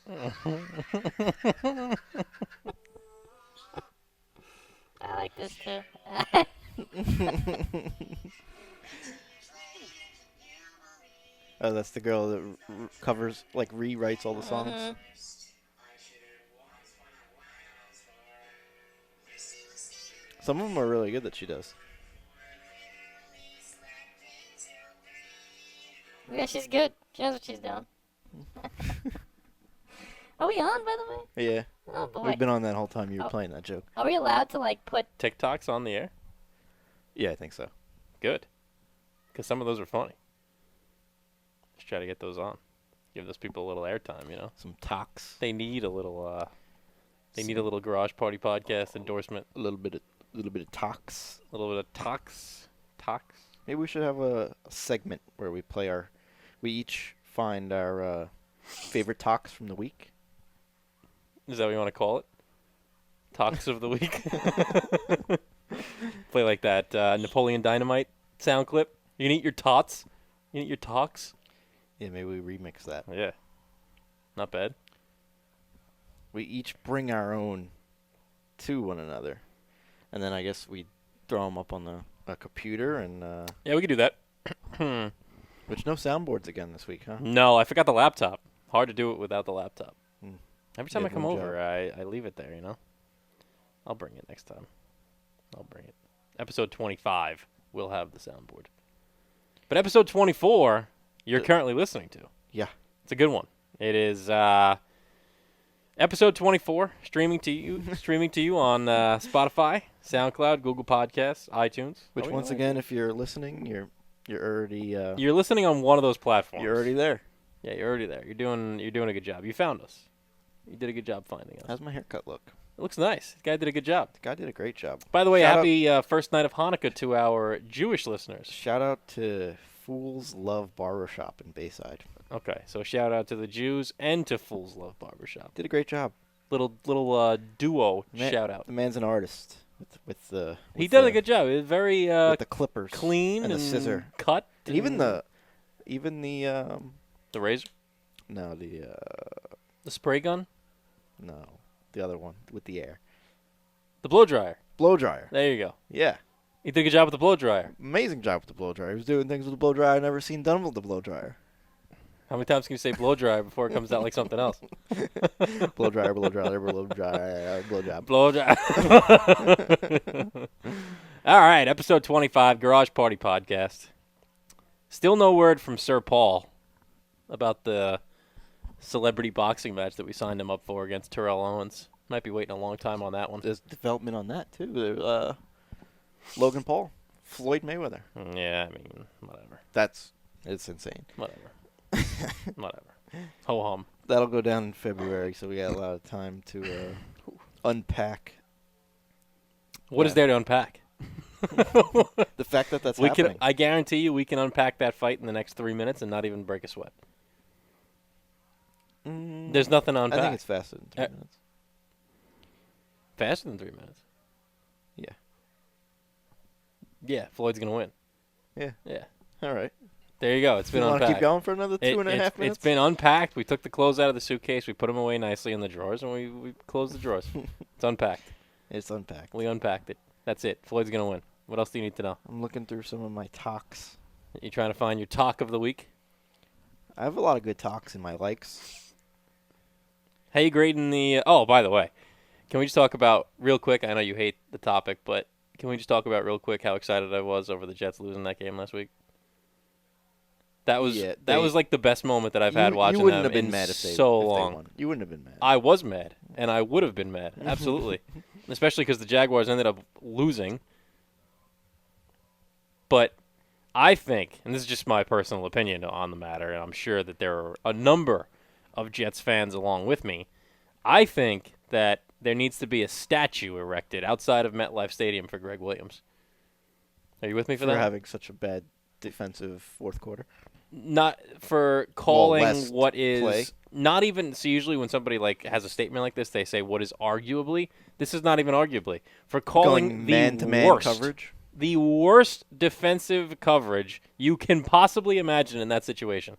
I like this too. Oh, that's the girl that covers, like, rewrites all the songs. Mhm. Some of them are really good that she does. Yeah, she's good. She knows what she's doing. Are we on, by the way? Yeah. Oh boy. We've been on that whole time you were Oh. playing that joke. Are we allowed to like put? TikToks on the air? Yeah, I think so. Good. Because some of those are funny. Just try to get those on. Give those people a little airtime, you know? Some talks. They need a little, Garage Party podcast endorsement. A little bit of talks. A little bit of talks. Maybe we should have a segment where we play we each find our favorite talks from the week. Is that what you want to call it? Talks of the week? Play like that Napoleon Dynamite sound clip. You can eat your tots. You can eat your talks. Yeah, maybe we remix that. Yeah. Not bad. We each bring our own to one another. And then I guess we throw them up on a computer and... Yeah, we could do that. Which no soundboards again this week, huh? No, I forgot the laptop. Hard to do it without the laptop. Hmm. Every time You I have come one over, I leave it there, you know? I'll bring it next time. I'll bring it. Episode 25, we'll have the soundboard. But episode 24, you're currently listening to. Yeah. It's a good one. It is episode 24, streaming to you on Spotify, SoundCloud, Google Podcasts, iTunes. Which, once again, if you're listening, you're already... You're listening on one of those platforms. You're already there. Yeah, you're already there. You're doing a good job. You found us. You did a good job finding us. How's my haircut look? It looks nice. The guy did a good job. The guy did a great job. By the way, Shout happy first night of Hanukkah to our Jewish listeners. Shout out to Fools Love Barbershop in Bayside. Okay, so shout out to the Jews and to Fools Love Barbershop. Did a great job. Little duo shout out. The man's an artist with the. He did a good job. It was very with the clippers, clean and the scissor cut. And even the razor. No, the spray gun. No, the other one with the air. The blow dryer. Blow dryer. There you go. Yeah. He did a good job with the blow dryer. Amazing job with the blow dryer. He was doing things with the blow dryer I've never seen done with the blow dryer. How many times can you say blow dryer before it comes out like something else? Blow dryer, blow dryer, blow dryer, blow job. Blow dryer. All right, episode 25, Garage Party Podcast. Still no word from Sir Paul about the celebrity boxing match that we signed him up for against Terrell Owens. Might be waiting a long time on that one. There's development on that, too. Logan Paul, Floyd Mayweather. Yeah, I mean, whatever. It's insane. Whatever. Ho-hum. That'll go down in February, so we got a lot of time to unpack. What is there to unpack? The fact that that's happening. I guarantee you we can unpack that fight in the next 3 minutes and not even break a sweat. There's nothing to unpack. I think it's faster than 3 minutes. Faster than 3 minutes? Yeah. Yeah, Floyd's going to win. Yeah. Yeah. All right. There you go. It's been unpacked. Want to keep going for another 2.5 minutes? It's been unpacked. We took the clothes out of the suitcase. We put them away nicely in the drawers, and we closed the drawers. It's unpacked. It's unpacked. We unpacked it. That's it. Floyd's going to win. What else do you need to know? I'm looking through some of my talks. You trying to find your talk of the week? I have a lot of good talks in my likes. How you grading the... Oh, by the way, can we just talk about, real quick, I know you hate the topic, but can we just talk about real quick how excited I was over the Jets losing that game last week? That was was like the best moment that I've had watching them. You wouldn't have been mad if they won. You wouldn't have been mad. I was mad, and I would have been mad, absolutely. Especially because the Jaguars ended up losing. But I think, and this is just my personal opinion on the matter, and I'm sure that there are a number of Jets fans along with me, I think that there needs to be a statue erected outside of MetLife Stadium for Greg Williams. Are you with me for that? For having such a bad defensive fourth quarter? Not for calling what is play. Not even. So usually when somebody like has a statement like this, they say what is arguably. This is not even arguably for calling Going the man-to-man worst coverage. The worst defensive coverage you can possibly imagine in that situation.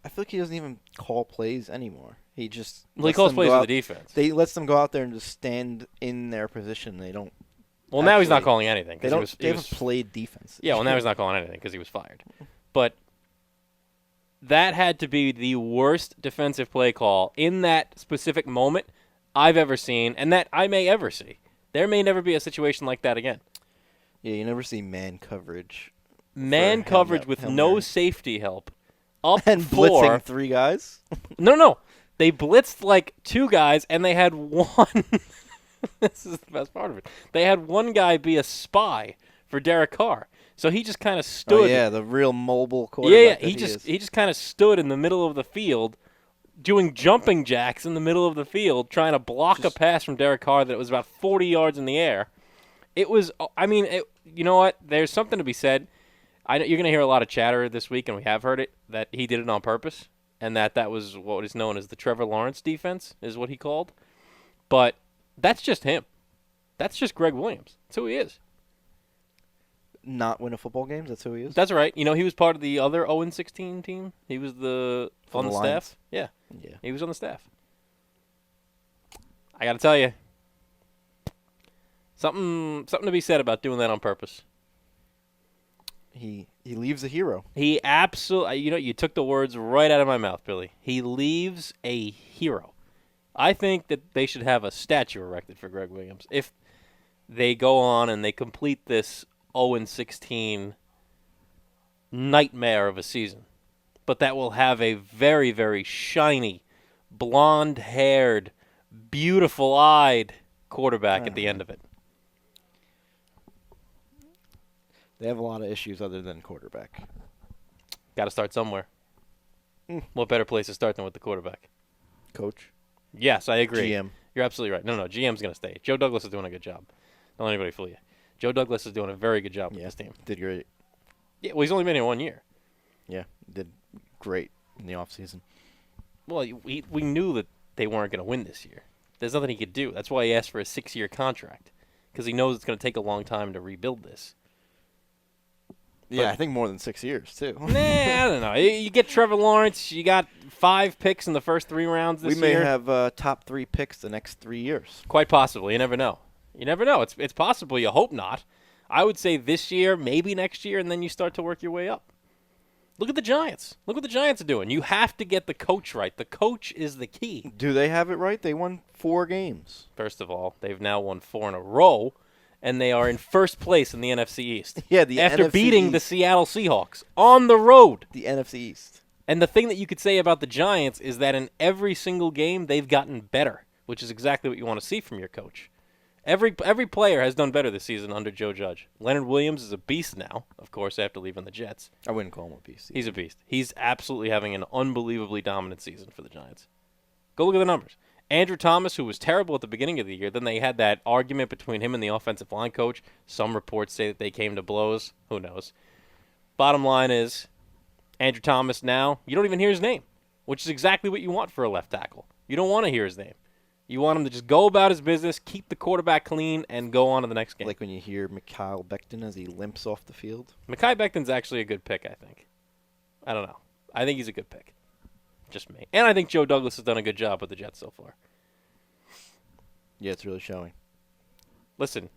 I feel like he doesn't even call plays anymore. He just Well, he lets calls them plays go for out- the defense. They lets them go out there and just stand in their position. They don't. Well, now he's not actually- calling anything. They 'Cause don't. They he haven't was, played defense. yeah, well, now he's not calling anything because he was fired. But that had to be the worst defensive play call in that specific moment I've ever seen, and that I may ever see. There may never be a situation like that again. Yeah, you never see man coverage Man For coverage Hail with Mary. no safety help. Up and four. blitzing 3 guys. No. They blitzed like 2 guys, and they had one. This is the best part of it. They had one guy be a spy for Derek Carr. So he just kind of stood. Oh yeah, the real mobile Yeah, quarterback. he that just is. he just kind of stood in the middle of the field, doing jumping jacks in the middle of the field, trying to block a pass from Derek Carr that was about 40 yards in the air. It was, I mean, you know what? There's something to be said. I know you're going to hear a lot of chatter this week, and we have heard it, that he did it on purpose, and that was what is known as the Trevor Lawrence defense, is what he called. But that's just him. That's just Greg Williams. That's who he is. Not win a football games. That's who he is. That's right. You know, he was part of the other 0-16 team. He was For on the the Lions? staff. Yeah, Yeah. he was on the staff. I got to tell you, something to be said about doing that on purpose. He leaves a hero. He absolutely, you took the words right out of my mouth, Billy. He leaves a hero. I think that they should have a statue erected for Greg Williams if they go on and they complete this 0-16 nightmare of a season. But that will have a very, very shiny, blonde-haired, beautiful-eyed quarterback at the end of it. They have a lot of issues other than quarterback. Got to start somewhere. What better place to start than with the quarterback? Coach, Yes, I agree. GM. You're absolutely right. No, GM's going to stay. Joe Douglas is doing a good job. Don't let anybody fool you. Joe Douglas is doing a very good job with Yeah, this team. did great. Yeah, well, he's only been here 1 year. Yeah, did great in the offseason. Well, we knew that they weren't going to win this year. There's nothing he could do. That's why he asked for a 6-year contract, because he knows it's going to take a long time to rebuild this. Yeah, I think more than 6 years too. Nah, I don't know. You get Trevor Lawrence. You got 5 picks in the first 3 rounds this we may year. have top 3 picks the next 3 years. Quite possibly. You never know. You never know. It's possible. You hope not. I would say this year, maybe next year, and then you start to work your way up. Look at the Giants. Look what the Giants are doing. You have to get the coach right. The coach is the key. Do they have it right? They won 4 games. First of all, they've now won 4 in a row, and they are in first place in the NFC East. Yeah, the after NFC beating the East. Seattle Seahawks on the road. The NFC East. And the thing that you could say about the Giants is that in every single game, they've gotten better, which is exactly what you want to see from your coach. Every player has done better this season under Joe Judge. Leonard Williams is a beast now, of course, after leaving the Jets. I wouldn't call him a beast. He's a beast. He's absolutely having an unbelievably dominant season for the Giants. Go look at the numbers. Andrew Thomas, who was terrible at the beginning of the year, then they had that argument between him and the offensive line coach. Some reports say that they came to blows. Who knows? Bottom line is, Andrew Thomas now, you don't even hear his name, which is exactly what you want for a left tackle. You don't want to hear his name. You want him to just go about his business, keep the quarterback clean, and go on to the next game. Like when you hear Mikhail Becton as he limps off the field. Mekhi Becton's actually a good pick, I think. I don't know. I think he's a good pick. Just me. And I think Joe Douglas has done a good job with the Jets so far. Yeah, it's really showing. Listen,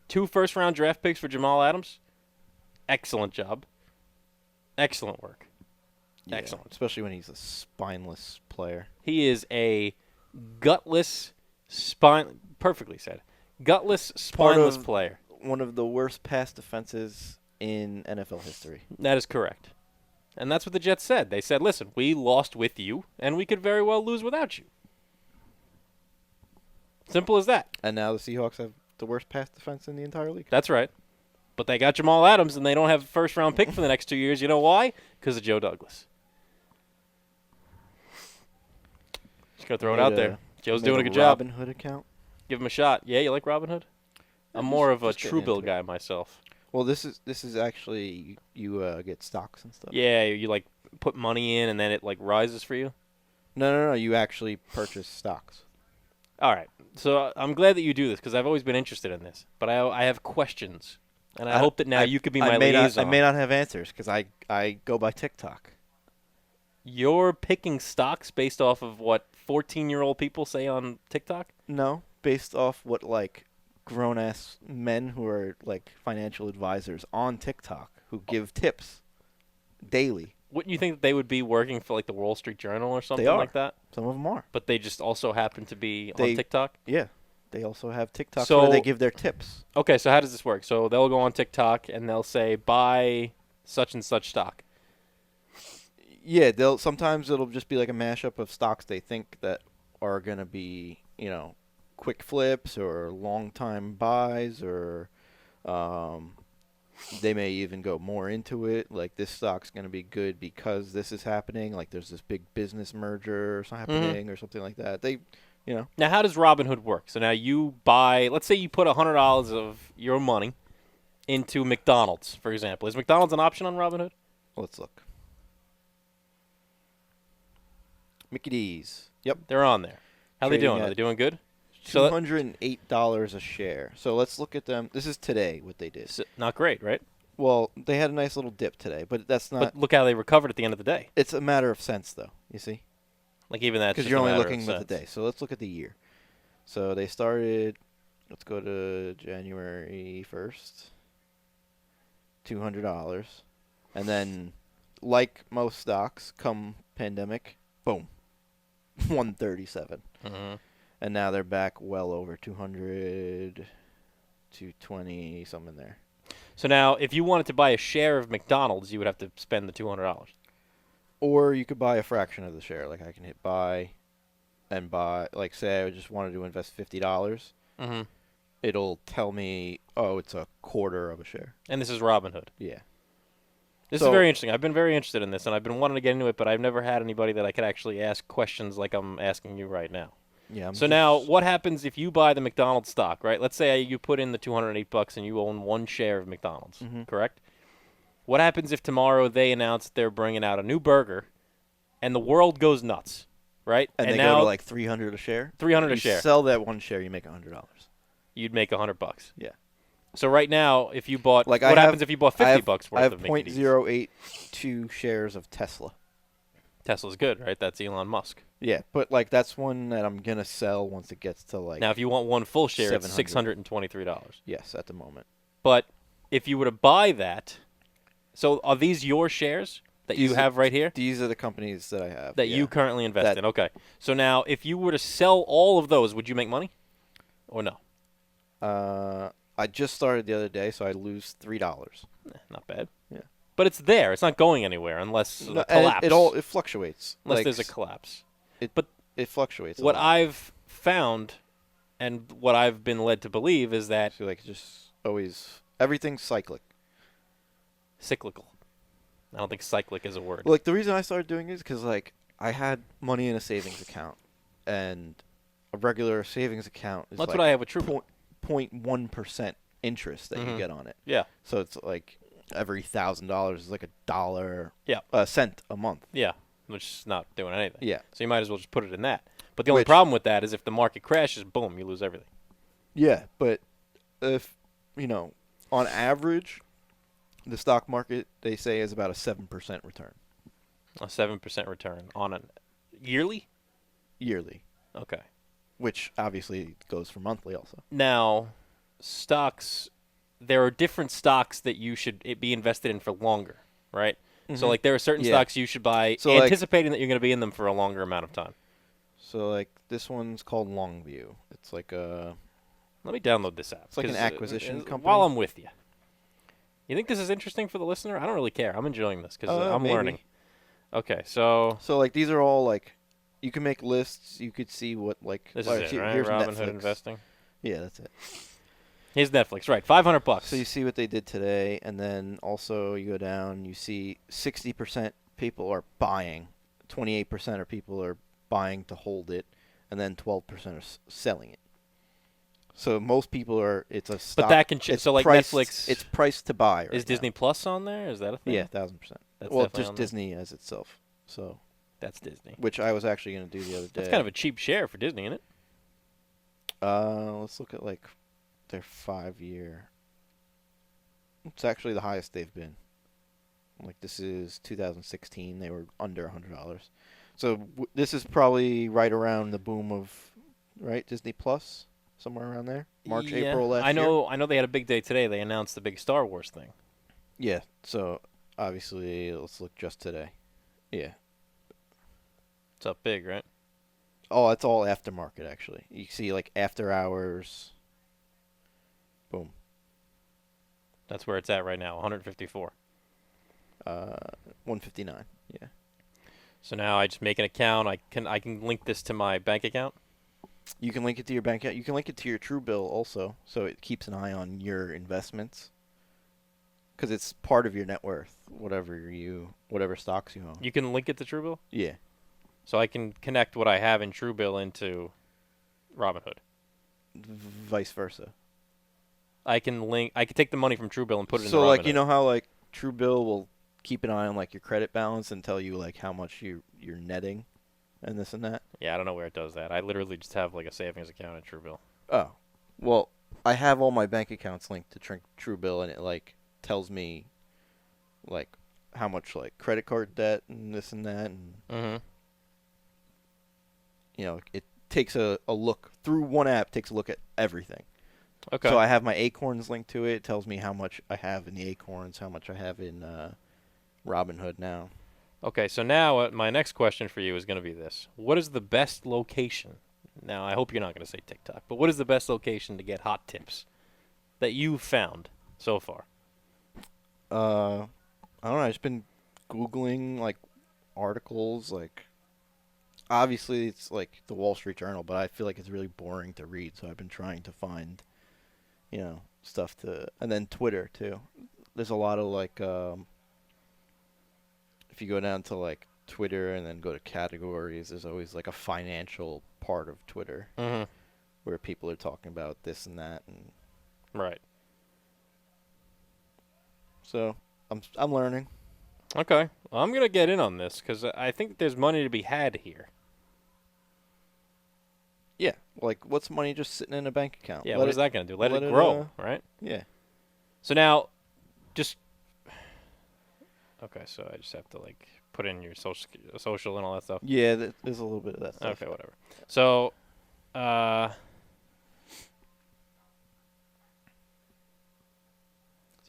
2 first-round draft picks for Jamal Adams. Excellent job. Excellent work. Yeah, Excellent. especially when he's a spineless player. He is a gutless, perfectly said, gutless, Part spineless of- player. One of the worst pass defenses in NFL history. That is correct. And that's what the Jets said. They said, listen, we lost with you, and we could very well lose without you. Simple as that. And now the Seahawks have the worst pass defense in the entire league. That's right. But they got Jamal Adams, and they don't have a first-round pick for the next 2 years. You know why? Because of Joe Douglas. Just going to throw it out there. Joe's doing a good job. Robin Hood account. Give him a shot. Yeah, you like Robin Hood? I'm Yeah, more of a just getting Truebill into it. guy myself. Well, this is actually you get stocks and stuff. Yeah, you like put money in, and then it like rises for you. No. You actually purchase stocks. All right. So I'm glad that you do this because I've always been interested in this, but I have questions, and I, hope that now you could be my I may liaison. Not have answers because I go by TikTok. You're picking stocks based off of what 14-year-old people say on TikTok? No, based off what like grown ass men who are like financial advisors on TikTok who give tips daily. Wouldn't you think that they would be working for like the Wall Street Journal or something are. like that? Some of them are. But they just also happen to be on They- TikTok? Yeah. They also have TikToks So- where they give their tips. Okay, so how does this work? So they'll go on TikTok and they'll say, buy such and such stock. Yeah, they'll sometimes it'll just be like a mashup of stocks they think that are gonna be, quick flips or long time buys or they may even go more into it. Like this stock's gonna be good because this is happening. Like there's this big business merger happening or something like that. Now, how does Robinhood work? So now you buy, let's say you put $100 of your money into McDonald's, for example. Is McDonald's an option on Robinhood? Let's look. Mickey D's. Yep. They're on there. How they Trading doing? Are at they doing good? So that- $208 a share. So let's look at them. This is today what they did. Not great, right? Well, they had a nice little dip today, but that's not. But look how they recovered at the end of the day. It's a matter of cents, though. You see, Like even that's because just you're a only matter looking of at the cents. day. So let's look at the year. So they started. Let's go to January 1st. $200, and then, like most stocks, come pandemic, boom, 137, Mhm. and now they're back well over 200, 220, something in there. So now, if you wanted to buy a share of McDonald's, you would have to spend the $200. Or you could buy a fraction of the share. Like I can hit buy and buy. Like say I just wanted to invest $50. Mm-hmm. It'll tell me, oh, it's a quarter of a share. And this is Robinhood. Yeah. This So- is very interesting. I've been very interested in this, and I've been wanting to get into it, but I've never had anybody that I could actually ask questions like I'm asking you right now. Yeah. So now, what happens if you buy the McDonald's stock, right? Let's say you put in the $208 and you own one share of McDonald's, Mhm. correct? What happens if tomorrow they announce they're bringing out a new burger and the world goes nuts, right? And they now go to like 300 a share. 300 a You share. Sell that one share, you make $100. You'd make $100. Yeah. So right now, if you bought, Like what I happens have- if you bought I have, $50 I worth have of Mickey D's? .082 shares of Tesla. Tesla's good, right? That's Elon Musk. Yeah, but like that's one that I'm gonna sell once it gets to like. Now, if you want one full share, it's 700. $623. Yes, at the moment. But if you were to buy that, so are these your shares that you These- have right here These are the companies that I have. that yeah. you currently invest That- in? Okay. So now, if you were to sell all of those, would you make money, or no? I just started the other day, so I lose $3. Not bad. Yeah. But it's there. It's not going anywhere unless No, a and collapse. it fluctuates. unless Like, there's a collapse. it fluctuates. What a lot. I've found, and what I've been led to believe, is that So like just always everything's cyclic. cyclical. I don't think cyclic is a word. Like the reason I started doing it is because like I had money in a savings account, and a regular savings account is That's like what I have with True. 0.1% interest that you Mhm. get on it. Yeah. So it's like every $1,000 is like Yeah. a cent a month. Yeah. Which is not doing anything. Yeah. So you might as well just put it in that. But the only Which- problem with that is if the market crashes, boom, you lose everything. Yeah, but if on average, the stock market they say is about a 7% return A 7% return on a yearly? yearly, Okay. which obviously goes for monthly also. Now, stocks, there are different stocks that you should be invested in for longer, right? So, Mhm. like, there are certain Yeah. stocks you should buy So, like- anticipating that you're going to be in them for a longer amount of time. So like this one's called Longview. It's like a Let me download this app. It's like an 'cause, acquisition company. While I'm with you. You think this is interesting for the listener? I don't really care. I'm enjoying this because I'm maybe. learning. Okay, so So like these are all like you can make lists. You could see what like this like, is it, here- right? here's Robinhood Netflix. investing. Yeah, that's it. Here's Netflix, right? $500. So you see what they did today, and then also you go down. You see 60% people are buying, 28% of people are buying to hold it, and then 12% are selling it. So most people are. It's a stock. But that can it's so like priced, Netflix It's priced to buy. Right is now. Disney Plus on there? Is that a thing? Yeah, 1,000%. That's Well, definitely just on there. Disney as itself. So, That's Disney. which I was actually going to do the other day. That's kind of a cheap share for Disney, isn't it? Let's look at like their 5-year. It's actually the highest they've been. Like this is 2016. They were under $100. So this is probably right around the boom of, right, Disney Plus, somewhere around there. March, Yeah, April last I year. know. I know they had a big day today. They announced the big Star Wars thing. Yeah. So obviously, let's look just today. Yeah. It's up big, right? Oh, it's all aftermarket actually. You see like after hours. Boom. That's where it's at right now. 154. 159. Yeah. So now I just make an account. I can link this to my bank account. You can link it to your bank account. You can link it to your Truebill also, so it keeps an eye on your investments. Because it's part of your net worth, whatever stocks you own. You can link it to Truebill, Yeah. so I can connect what I have in Truebill into Robinhood. Vice versa. I can take the money from Truebill and put it in. So Robinhood. like you know how like Truebill will keep an eye on like your credit balance and tell you like how much you're netting, and this and that. Yeah, I don't know where it does that. I literally just have like a savings account in Truebill. Oh, well, I have all my bank accounts linked to Truebill, and it like tells me like how much like credit card debt and this and that, and Mm-hmm. you know it takes a look through one app, takes a look at everything. Okay. So I have my Acorns linked to it. It tells me how much I have in the Acorns, how much I have in Robinhood now. Okay, so now my next question for you is going to be this. What is the best location? Now, I hope you're not going to say TikTok, but what is the best location to get hot tips that you've found so far? I don't know. I've just been Googling, like, articles, like, obviously it's, like, the Wall Street Journal, but I feel like it's really boring to read, so I've been trying to find, you know, stuff to, and then Twitter, too. There's a lot of, like, if you go down to, like, Twitter and then go to categories, there's always, like, a financial part of Twitter Mm-hmm. where people are talking about this and that, and Right. so I'm learning. Okay. Well, I'm going to get in on this because I think there's money to be had here. Yeah, like, what's money just sitting in a bank account? Yeah, Let what is it- that going to do? Let let it it, grow, right? Yeah. So now, just... Okay, so I just have to, like, put in your social and all that stuff. Yeah, there's a little bit of that stuff. Okay, whatever. So, do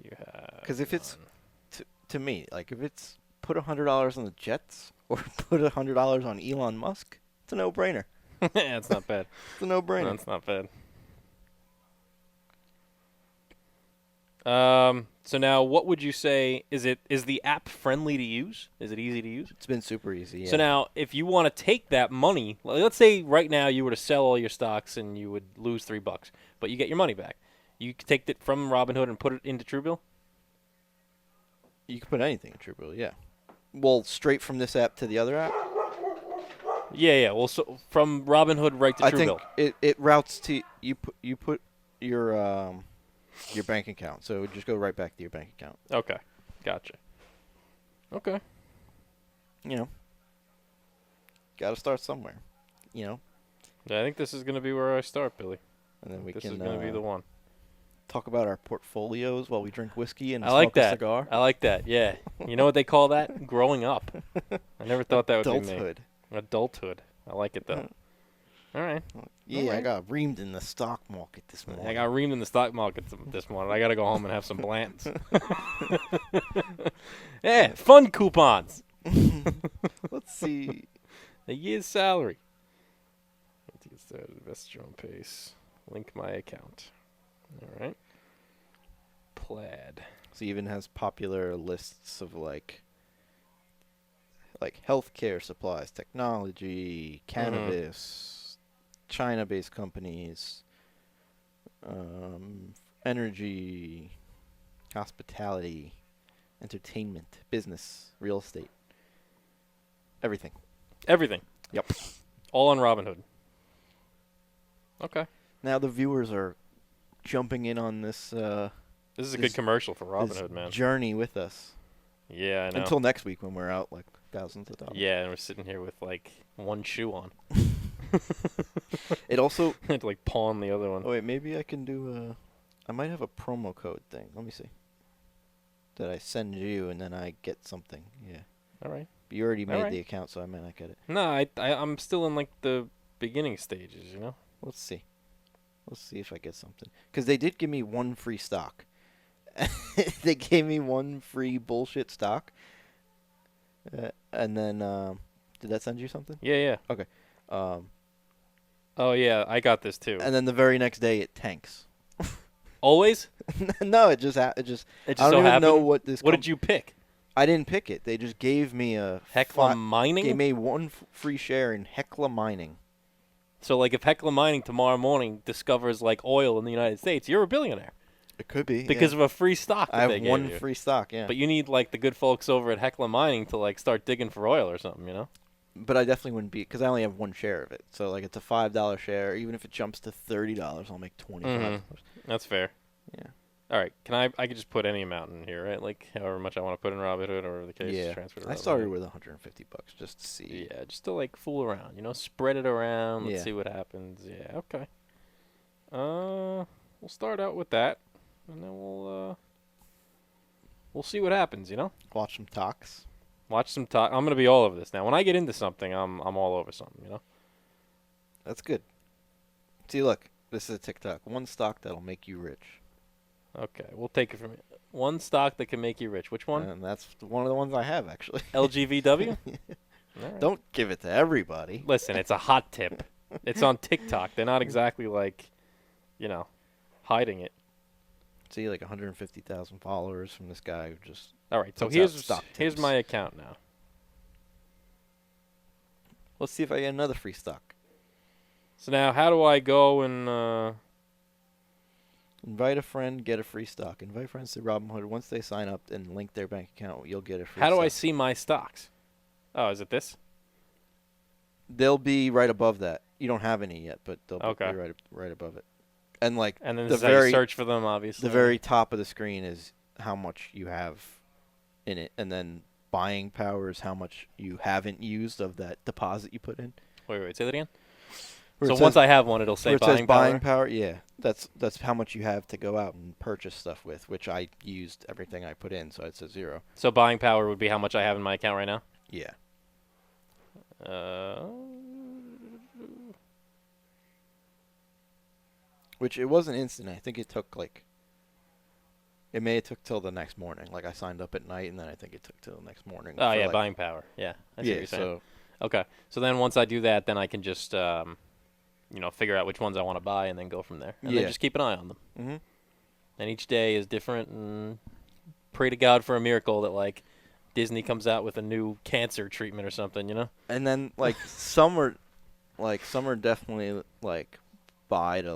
you have? Because if it's to me, like if it's put $100 on the Jets or put $100 on Elon Musk, it's a no-brainer. Yeah, it's not bad. It's a no-brainer. That's not bad. So now, what would you say? Is the app friendly to use? Is it easy to use? It's been super easy. Yeah. So now, if you want to take that money, let's say right now you were to sell all your stocks and you would lose $3, but you get your money back. You could take it from Robinhood and put it into Truebill. You can put anything in Truebill. Yeah. Well, straight from this app to the other app. Yeah. Well, so from Robinhood right to I Truebill. think it routes to you put your bank account, so it would just go right back to your bank account. Okay, gotcha. Okay. You know, got to start somewhere. You know, Yeah, I think this is going to be where I start, Billy. and then we This can is going to be the one. talk about our portfolios while we drink whiskey and I like smoke a that. cigar. I like that. Yeah. You know what they call that? Growing up. I never thought that would be me. Adulthood. Adulthood. I like it though. All right. Yeah, Alright. I got reamed in the stock market this morning. I got reamed in the stock market this morning. I got to go home and have some Blantons. Yeah, fun coupons. Let's see. A year's salary. Let's get started. Invest at your own pace. Link my account. All right. Plaid. So it even has popular lists of like healthcare supplies, technology, cannabis, China-based companies, energy, hospitality, entertainment, business, real estate, everything. Everything. Yep. All on Robinhood. Okay. Now the viewers are jumping in on this This is a This- good commercial for this Robinhood, man. journey with us Yeah, I know. until next week when we're out like thousands of dollars. Yeah, and we're sitting here with like one shoe on. It also. I had to like pawn the other one. Oh wait, maybe I can do I might have a promo code thing. Let me see. that I send you, and then I get something. Yeah. All right. But you already made Alright. the account, so I may not get it. No, I'm still in like the beginning stages, you know. Let's see. Let's see if I get something. Because they did give me one free stock. They gave me one free bullshit stock. And then, did that send you something? Yeah. Um, Oh yeah, I got this too. and then the very next day it tanks. Always? No, it just It just I so don't even happened. know what this. What did you pick? I didn't pick it. They just gave me a Hecla Mining? Gave me one free share in Hecla Mining. So like if Hecla Mining tomorrow morning discovers like oil in the United States, you're a billionaire It could be because of a free stock that I they have gave one you. free stock. Yeah, But you need like the good folks over at Hecla Mining to like start digging for oil or something, you know? but I definitely wouldn't be because I only have one share of it. So like it's a $5 share. Even if it jumps to $30, I'll make $25. That's fair. Yeah. All right, I could just put any amount in here, right? Like however much I want to put in Robinhood or the case Yeah. transfer to I Robinhood. started with $150 just to see. Yeah, just to like fool around, you know, spread it around. Let's Yeah. see what happens. Yeah, okay. We'll start out with that, and then we'll see what happens. You know, Watch some talks. watch some talk. I'm gonna be all over this now. When I get into something, I'm all over something. You know. That's good. See, look, this is a TikTok. One stock that'll make you rich. Okay, we'll take it from here. One stock that can make you rich. Which one? And that's one of the ones I have actually. LGVW. All right. Don't give it to everybody. Listen. It's a hot tip. It's on TikTok. They're not exactly like, you know, hiding it. See, like 150,000 followers from this guy who just. All right, so Puts out here's stock here's tips. my account now. Let's see if I get another free stock. So now, how do I go and? Invite a friend, get a free stock. Invite friends to Robinhood. Once they sign up and link their bank account, you'll get a free How do stock. I see my stocks? Oh, is it this? They'll be right above that. You don't have any yet, but they'll Okay. be right above it. And like And then the this is how you very search for them, obviously. the very top of the screen is how much you have in it, and then buying power is how much you haven't used of that deposit you put in. Wait, say that again. Where So it once says- I have one, it'll say where it says buying power. power, yeah, that's how much you have to go out and purchase stuff with, which I used everything I put in, so it says 0. So buying power would be how much I have in my account right now. Yeah. Which it wasn't instant. I think it took it may have took till the next morning. Like I signed up at night, and then I think it took till the next morning. Oh for, yeah, like- buying power. Yeah, I see what Yeah. you're saying. So Okay, so then once I do that, then I can just figure out which ones I want to buy and then go from there. And then Yeah. just keep an eye on them. Mhm. And each day is different, and pray to God for a miracle that like Disney comes out with a new cancer treatment or something. You know. And then some are definitely buy to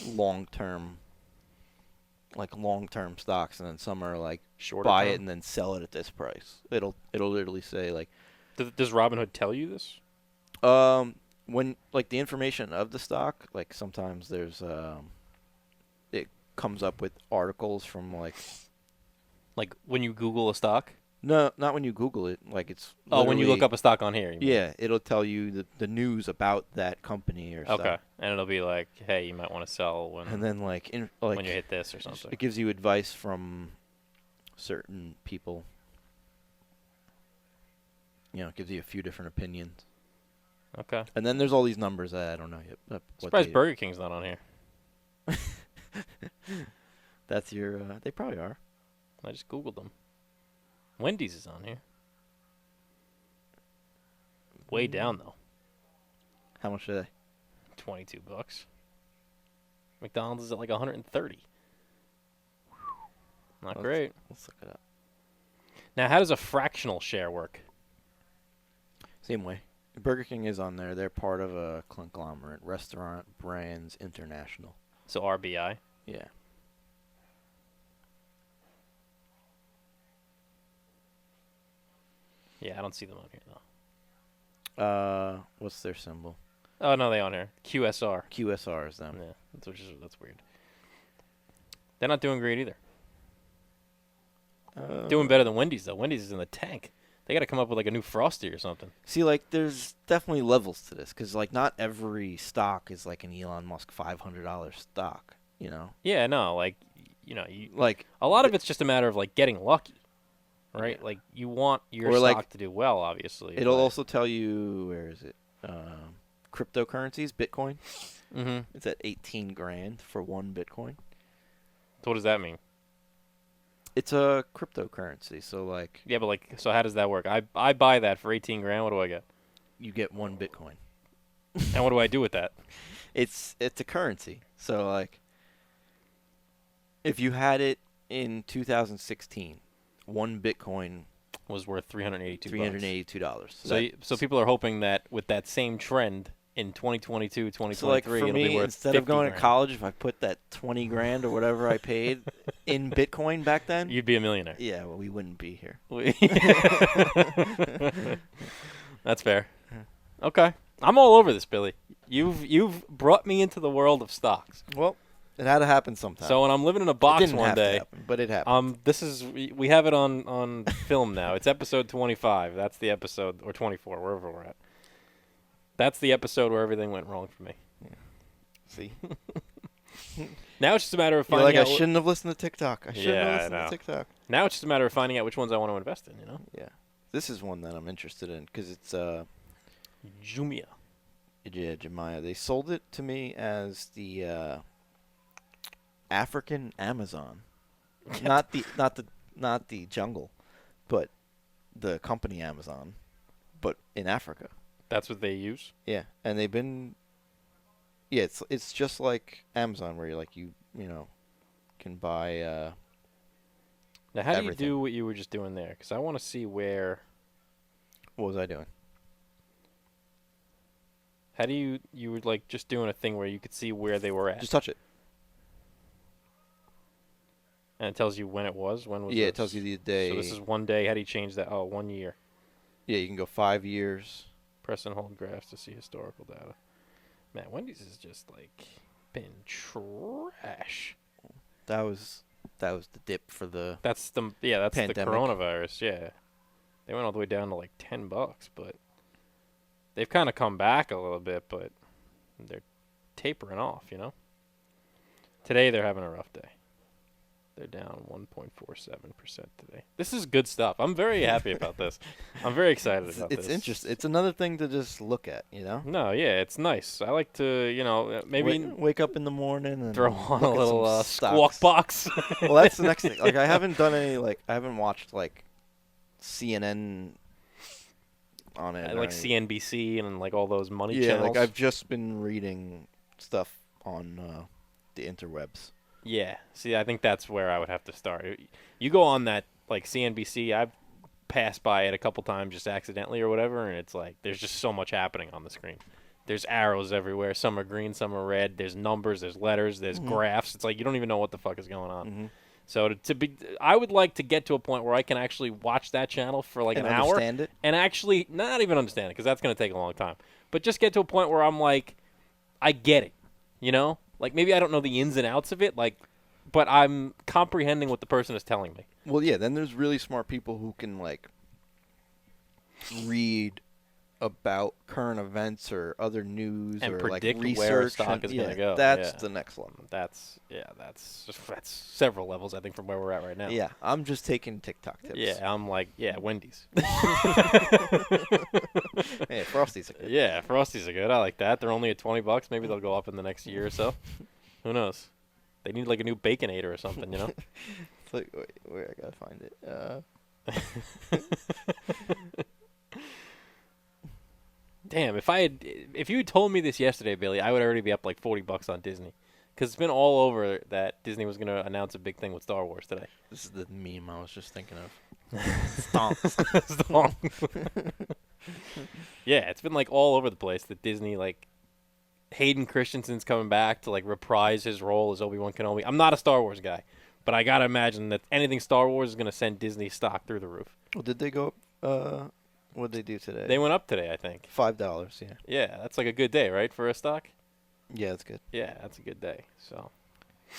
long term stocks, and then some are Shorter buy term? it and then sell it at this price. It'll literally say Does Robinhood tell you this? when the information of the stock, sometimes there's it comes up with articles from Like when you Google a stock? no, not when you Google it, it's Oh, when you look literally- up a stock on here. You mean. yeah, it'll tell you the news about that company or Okay. stuff. And it'll be like, hey, you might want to sell when And then when you hit this or something. it gives you advice from certain people. It gives you a few different opinions. Okay. And then there's all these numbers that I don't know yet. What Surprised they- Burger King's not on here. That's your. They probably are. I just Googled them. Wendy's is on here. Way down though. How much are they? $22. McDonald's is at like 130. Not Let's- great. Let's look it up. Now, how does a fractional share work? Same way. Burger King is on there. They're part of a conglomerate, Restaurant Brands International. So RBI. Yeah. Yeah, I don't see them on here though. What's their symbol? Oh no, they on here. QSR. QSR is them. Yeah, that's weird. They're not doing great either. Doing better than Wendy's though. Wendy's is in the tank. They got to come up with like a new Frosty or something. See, there's definitely levels to this, because not every stock is like an Elon Musk $500 stock. Yeah, no, like you, Like a lot of it's just a matter of like getting lucky. right? Yeah. Like you want your Or, stock like, to do well, obviously. It'll also tell you, where is it? Cryptocurrencies, Bitcoin. Mm-hmm. It's at 18 grand for one Bitcoin. So what does that mean? It's a cryptocurrency, so like Yeah, but like, so how does that work? I buy that for 18 grand. What do I get? you get one Bitcoin. And what do I do with that? It's a currency. So like if you had it in 2016, one Bitcoin Was worth $382. $382. So people are hoping that with that same trend in 2022, 2023, So like for it'll be me, worth instead of 50 going to grand. college, if I put that 20 grand or whatever I paid in Bitcoin back then, You'd be a millionaire. yeah, well, we wouldn't be here. That's fair. Okay, I'm all over this, Billy. You've brought me into the world of stocks. Well, it had to happen sometime. So when I'm living in a it box didn't one have day, to happen, but it happened. this is we have it on film now. It's episode 25. That's the episode, or 24, wherever we're at. That's the episode where everything went wrong for me. See, Now it's just a matter of you're finding like, out. I shouldn't have listened to TikTok. I shouldn't Yeah, I have listened know. to TikTok. Now it's just a matter of finding out which ones I want to invest in. Yeah, this is one that I'm interested in because it's Jumia. yeah, Jemiah. They sold it to me as the African Amazon, not the jungle, but the company Amazon, but in Africa. That's what they use. Yeah, and they've been. Yeah, it's just like Amazon where you're like you know, can buy. Now, how do you Everything. do what you were just doing there? Because I want to see where. What was I doing? How do you were like just doing a thing where you could see where they were at, Just touch it. and it tells you when it was. When was Yeah, this? it tells you the day. So this is 1 day. How do you change that? Oh, 1 year. Yeah, you can go 5 years. Press and hold graphs to see historical data. Man, Wendy's has just like been trash. That was the dip for the. That's the Pandemic. coronavirus. Yeah, they went all the way down to like $10, but they've kind of come back a little bit, but they're tapering off. Today they're having a rough day. They're down 1.47% today. This is good stuff. I'm very happy about this. I'm very excited about It's this. interesting. It's another thing to just look at, No, yeah, it's nice. I like to, maybe wake up in the morning and throw on a look at little some squawk stocks. box. Well, that's the next thing. Like, I haven't done any. Like, I haven't watched like CNN on it. I or like anything. CNBC and like all those money Yeah, channels. like I've just been reading stuff on the interwebs. Yeah. See, I think that's where I would have to start. You go on that like CNBC. I've passed by it a couple times just accidentally or whatever, and it's like there's just so much happening on the screen. There's arrows everywhere. Some are green, some are red. There's numbers, there's letters, there's graphs. It's like you don't even know what the fuck is going on. Mhm. So I would like to get to a point where I can actually watch that channel for like And an hour understand it. and actually not even understand it because that's going to take a long time. But just get to a point where I'm like, I get it, Like maybe I don't know the ins and outs of it, but I'm comprehending what the person is telling me. Well, yeah. Then there's really smart people who can like read about current events or other news And or predict like where a research. stock and- is gonna yeah, go. That's Yeah. the next level. That's several levels I think from where we're at right now. Yeah, I'm just taking TikTok tips. Yeah, I'm like, Wendy's. Hey, Frosty's a good. Yeah, Frosties are good. I like that. They're only at $20. Maybe they'll go up in the next year or so. Who knows? They need like a new Baconator or something. It's like, wait, where I gotta find it. Damn, if you had told me this yesterday, Billy, I would already be up like $40 on Disney. Because it's been all over that Disney was going to announce a big thing with Star Wars today. This is the meme I was just thinking of. Stomps. Yeah, it's been like all over the place that Disney, like, Hayden Christensen's coming back to like reprise his role as Obi-Wan Kenobi. I'm not a Star Wars guy, but I got to imagine that anything Star Wars is going to send Disney stock through the roof. Well, did they go up? What did they do today? They went up today, I think. $5. Yeah. Yeah, that's like a good day, right, for a stock? Yeah, that's good. Yeah, that's a good day. So,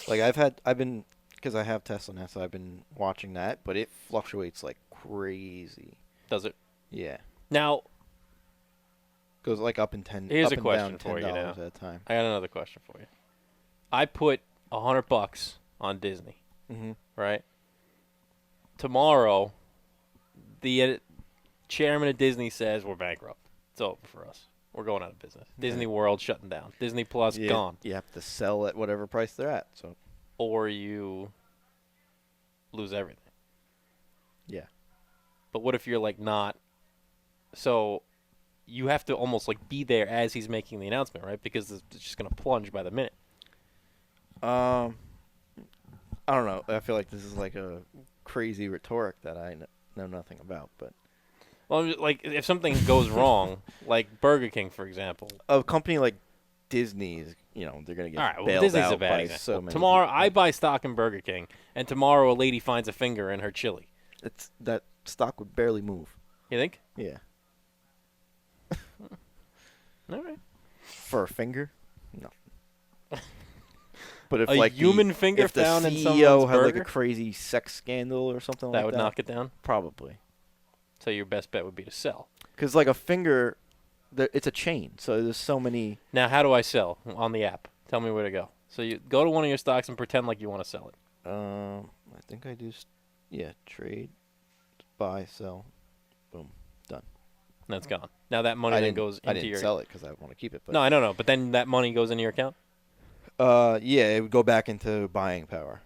Like I've been, because I have Tesla now, so I've been watching that, but it fluctuates like crazy. does it? Yeah. Now, Goes like up and Here's up a and question down for you now. $10 at a time. I got another question for you. I put $100 on Disney, Mm-hmm. right? Tomorrow, the chairman of Disney says we're bankrupt. It's over for us. We're going out of business. Disney World shutting down. Disney Plus gone. You have to sell at whatever price they're at. So. Or you lose everything. Yeah. But what if you're like not? So you have to almost like be there as he's making the announcement, right? Because it's just going to plunge by the minute. I don't know. I feel like this is like a crazy rhetoric that I know nothing about. But Well, like if something goes wrong, like Burger King, for example. a company like Disney's, they're going to get All right, well, bailed Disney's out a bad by example. so many Tomorrow, people. I buy stock in Burger King, and tomorrow a lady finds a finger in her chili. That stock would barely move. You think? Yeah. All right. For a finger? No. But if A human finger if the found in CEO someone's had like burger? a crazy sex scandal or something That like would that, knock it down. probably. So your best bet would be to sell. Because like a finger, it's a chain, so there's so many. Now, how do I sell on the app? Tell me where to go. So you go to one of your stocks and pretend like you want to sell it. I think I do. Trade, buy, sell, boom, done. And that's gone. Now that money then goes I into didn't your. sell it because I want to keep it. But No, I don't know. But then that money goes into your account, it would go back into buying power.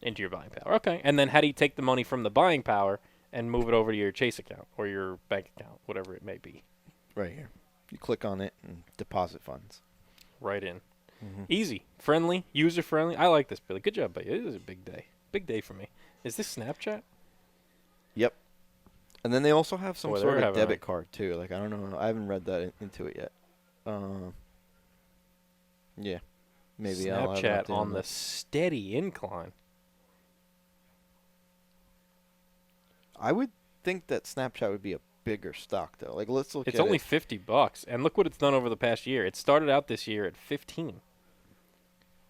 into your buying power. Okay. And then how do you take the money from the buying power and move it over to your Chase account or your bank account, whatever it may be? Right here. You click on it and deposit funds. Right in. Mm-hmm. Easy, friendly, user friendly. I like this, Billy. Good job, buddy. It is a big day. Big day for me. Is this Snapchat? Yep. And then they also have some Boy, sort they're of having debit card too. Like I don't know. I haven't read that into it yet. Yeah. Maybe I'll have an Snapchat update on the that. steady incline. I would think that Snapchat would be a bigger stock though. Like let's look It's at only it. $50, and look what it's done over the past year. It started out this year at 15.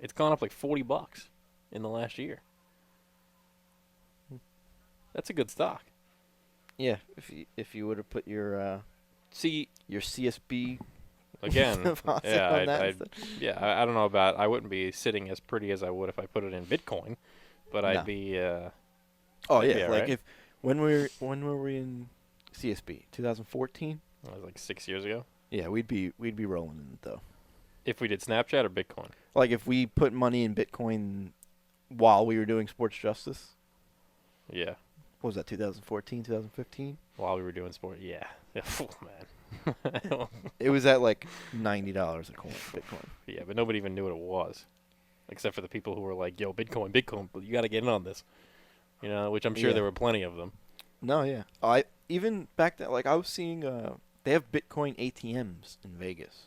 It's gone up like $40 in the last year. That's a good stock. Yeah, if you would have put your See, CSB again, deposit yeah, on that instead. I don't know about. I wouldn't be sitting as pretty as I would if I put it in Bitcoin, but No. I'd be. Oh That'd yeah, be like alright. if when were we in CSB? 2014? That was like 6 years ago. Yeah, we'd be rolling in it though. If we did Snapchat or Bitcoin. Like if we put money in Bitcoin while we were doing sports justice. Yeah. What was that? 2014, 2015? While we were doing sport. Yeah. Oh, man. It was at like $90 a coin, Bitcoin. Yeah, but nobody even knew what it was, except for the people who were like, "Yo, Bitcoin, but you got to get in on this," which I'm sure Yeah. there were plenty of them. No, yeah. I even back then, like I was seeing, they have Bitcoin ATMs in Vegas.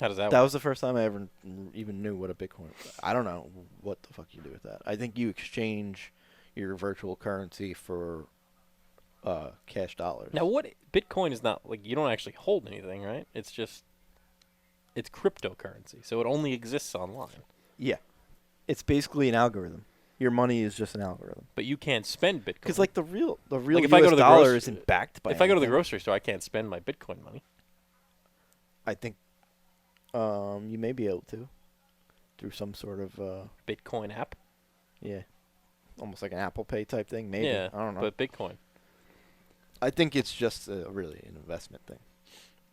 How does that That work? was the first time I ever even knew what a Bitcoin was. I don't know what the fuck you do with that. I think you exchange your virtual currency for cash dollars. Now, what Bitcoin is not like, you don't actually hold anything, right? It's just it's cryptocurrency, so it only exists online. Yeah, it's basically an algorithm. Your money is just an algorithm. But you can't spend Bitcoin. Because like the real Like, if US I go to the dollar grocery- isn't backed by. if I go to the anything. grocery store, I can't spend my Bitcoin money. I think you may be able to through some sort of Bitcoin app. yeah, almost like an Apple Pay type thing. Maybe Yeah, I don't know. but Bitcoin. I think it's just really an investment thing.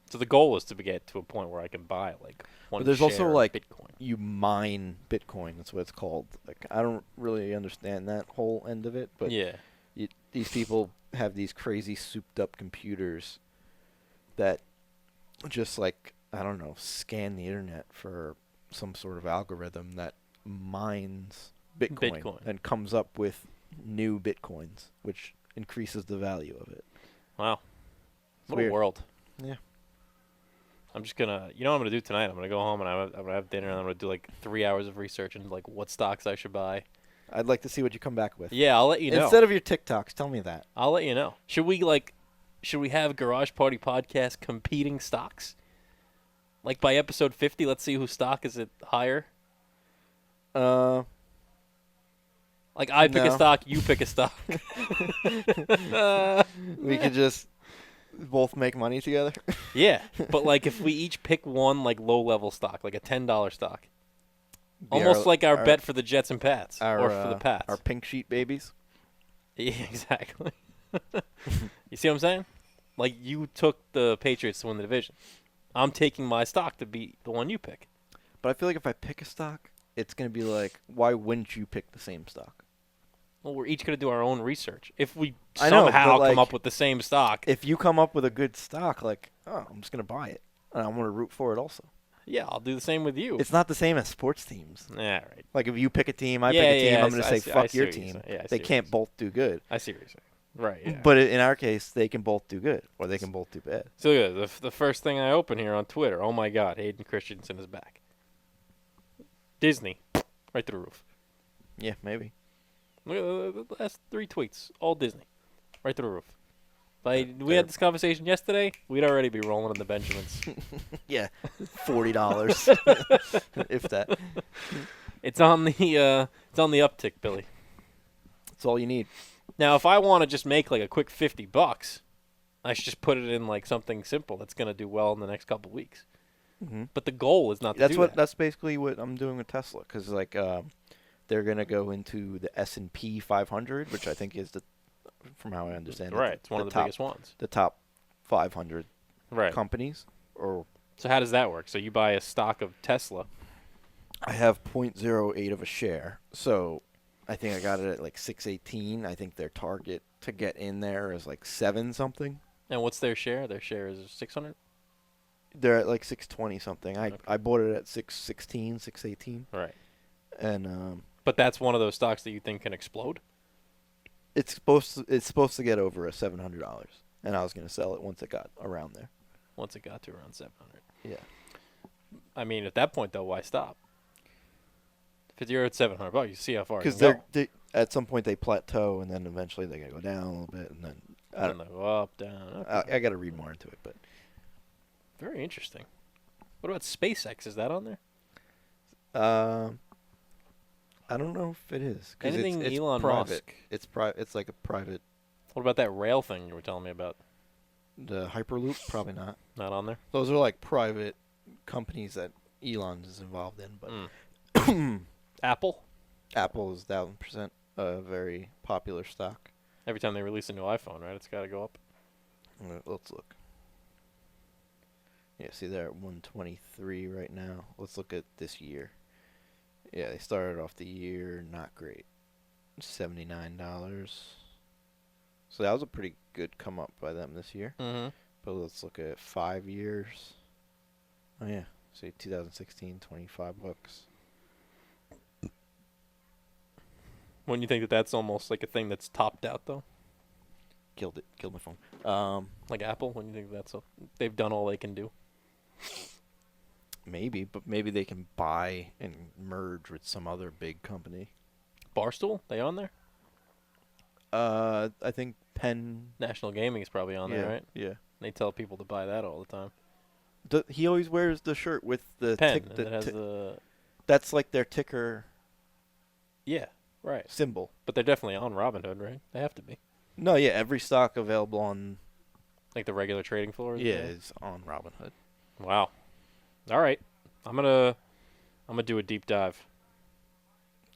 So the goal is to get to a point where I can buy like one But there's share also of like Bitcoin. you mine Bitcoin. That's what it's called. Like I don't really understand that whole end of it, but Yeah. these people have these crazy souped up computers that just like I don't know scan the internet for some sort of algorithm that mines Bitcoin. And comes up with new Bitcoins, which increases the value of it. Wow. It's What weird. a world. Yeah. I'm just gonna, what I'm gonna do tonight? I'm gonna go home and I'm gonna have dinner and I'm gonna do like 3 hours of research into like what stocks I should buy. I'd like to see what you come back with. Yeah, I'll let you know. Instead of your TikToks, tell me that. I'll let you know. Should we have Garage Party Podcast competing stocks? Like by episode 50, let's see whose stock is it higher. Like I pick a No. stock, you pick a stock. We could just both make money together. Yeah, but like if we each pick one like low level stock, like a $10 stock, almost like our bet for the Jets and Pats, or for the Pats. Our pink sheet babies. Yeah, exactly. You see what I'm saying? Like, you took the Patriots to win the division. I'm taking my stock to beat the one you pick. But I feel like if I pick a stock, it's going to be like, why wouldn't you pick the same stock? Well, we're each going to do our own research. If we I know, somehow but, come like, up with the same stock, If you come up with a good stock, like, oh, I'm just going to buy it. And I want to root for it also. yeah, I'll do the same with you. It's not the same as sports teams. Yeah, right. Like, if you pick a team, I Yeah, pick a team, yeah, I'm going to say, I fuck see your what you're team. saying. Yeah, I see They what can't you're both do good. I see what you're saying. Right, yeah. But in our case, they can both do good, or they can both do bad. So yeah, the first thing I open here on Twitter, oh my God, Hayden Christensen is back. Disney, right through the roof. Yeah, maybe. Look at the last 3 tweets, all Disney, right through the roof. Like, we had this conversation yesterday, we'd already be rolling in the Benjamins. Yeah, $40, if that. It's on the uptick, Billy. That's all you need. Now, if I want to just make like a quick $50, I should just put it in like something simple that's going to do well in the next couple weeks. Mm-hmm. But the goal is not to do that. That's basically what I'm doing with Tesla, because like they're gonna go into the S&P 500, which I think is from how I understand it, Right, it's one of the biggest ones. the top 500 Right. companies. Or So how does that work? So you buy a stock of Tesla. I have 0.08 of a share, so I think I got it at like 618. I think their target to get in there is like 7 something. And what's their share? Their share is 600? They're at like 620 something. Okay. I bought it at 616, 618, Right. and But that's one of those stocks that you think can explode? it's supposed to get over a $700, and I was gonna sell it once it got around there. Once it got to around 700. Yeah. I mean, at that point, though, why stop? If you're at $700, you see how far it Because can go. they at some point they plateau, and then eventually they're gonna go down a little bit, and then I And don't. they go up, down. Okay. I got to read more into it, but Very interesting. What about SpaceX? Is that on there? I don't know if it is. 'Cause Anything it's Elon private. Musk. It's private. It's like a private. What about that rail thing you were telling me about? The Hyperloop, probably not. Not on there? Those are like private companies that Elon is involved in, but Apple? Apple is 1,000% a very popular stock. Every time they release a new iPhone, right? It's got to go up. Let's look. Yeah, see, they're at 123 right now. Let's look at this year. Yeah, they started off the year not great. $79. So that was a pretty good come up by them this year. Mm-hmm. But let's look at 5 years. Oh yeah, see 2016, $25. Wouldn't you think that that's almost like a thing that's topped out, though? Killed it. Killed my phone. Like Apple? Wouldn't you think that's they've done all they can do? Maybe, but maybe they can buy and merge with some other big company. Barstool? They on there? I think Penn. National Gaming is probably on there, right? Yeah. They tell people to buy that all the time. He always wears the shirt with the Penn. tick. It has the... That's like their ticker Yeah, right. symbol. But they're definitely on Robinhood, right? They have to be. No, yeah, every stock available on Like the regular trading floors? is on Robinhood. Wow. All right. I'm gonna do a deep dive.